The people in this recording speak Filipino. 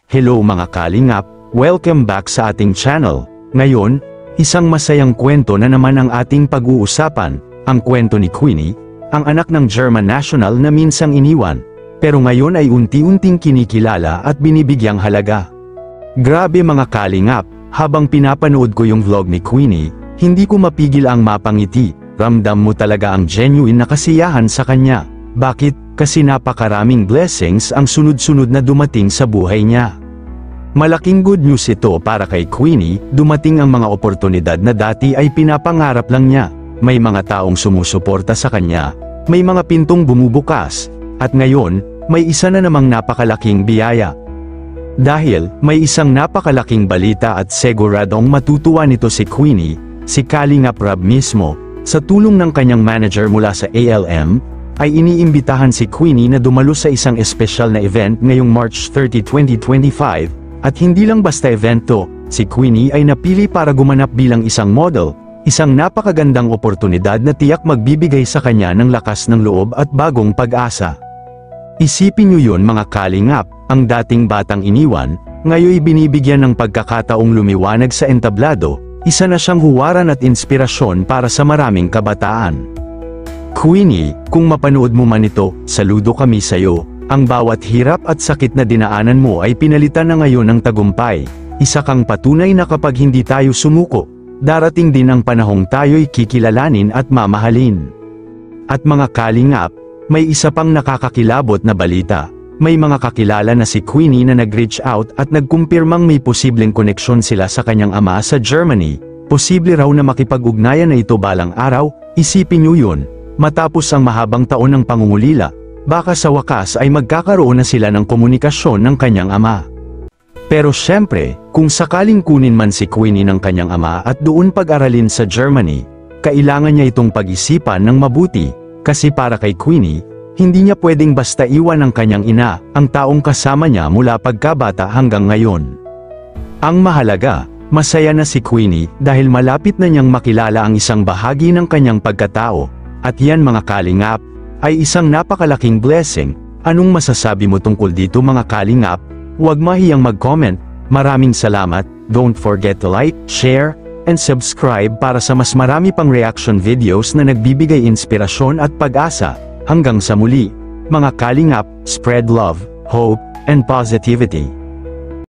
Hello mga kalingap, welcome back sa ating channel. Ngayon, isang masayang kwento na naman ang ating pag-uusapan, ang kwento ni Queenie, ang anak ng German national na minsang iniwan, pero ngayon ay unti-unting kinikilala at binibigyang halaga. Grabe mga kalingap, habang pinapanood ko yung vlog ni Queenie, hindi ko mapigil ang mapangiti, ramdam mo talaga ang genuine na kasiyahan sa kanya. Bakit? Kasi napakaraming blessings ang sunod-sunod na dumating sa buhay niya. Malaking good news ito para kay Queenie, dumating ang mga oportunidad na dati ay pinapangarap lang niya. May mga taong sumusuporta sa kanya, may mga pintong bumubukas, at ngayon, may isa na namang napakalaking biyaya. Dahil, may isang napakalaking balita at siguradong matutuwa nito si Queenie, si Kalingap Rab mismo, sa tulong ng kanyang manager mula sa ALM, ay iniimbitahan si Queenie na dumalo sa isang espesyal na event ngayong March 30, 2025, at hindi lang basta event to, si Queenie ay napili para gumanap bilang isang model, isang napakagandang oportunidad na tiyak magbibigay sa kanya ng lakas ng loob at bagong pag-asa. Isipin niyo yun mga kalingap, ang dating batang iniwan, ngayoy binibigyan ng pagkakataong lumiwanag sa entablado, isa na siyang huwaran at inspirasyon para sa maraming kabataan. Queenie, kung mapanood mo man ito, saludo kami sa'yo. Ang bawat hirap at sakit na dinaanan mo ay pinalitan na ngayon ng tagumpay. Isa kang patunay na kapag hindi tayo sumuko, darating din ang panahong tayo'y kikilalanin at mamahalin. At mga kalingap, may isa pang nakakakilabot na balita. May mga kakilala na si Queenie na nag-reach out at nagkumpirmang may posibleng koneksyon sila sa kanyang ama sa Germany. Posible raw na makipag-ugnayan na ito balang araw, isipin niyo yun. Matapos ang mahabang taon ng pangungulila, baka sa wakas ay magkakaroon na sila ng komunikasyon ng kanyang ama. Pero syempre, kung sakaling kunin man si Queenie ng kanyang ama at doon pag-aralin sa Germany, kailangan niya itong pag-isipan ng mabuti, kasi para kay Queenie, hindi niya pwedeng basta iwan ang kanyang ina, ang taong kasama niya mula pagkabata hanggang ngayon. Ang mahalaga, masaya na si Queenie dahil malapit na niyang makilala ang isang bahagi ng kanyang pagkatao. At yan mga kalingap, ay isang napakalaking blessing. Anong masasabi mo tungkol dito mga kalingap? Huwag mahiyang mag-comment. Maraming salamat, don't forget to like, share, and subscribe para sa mas marami pang reaction videos na nagbibigay inspirasyon at pag-asa. Hanggang sa muli, mga kalingap, spread love, hope, and positivity.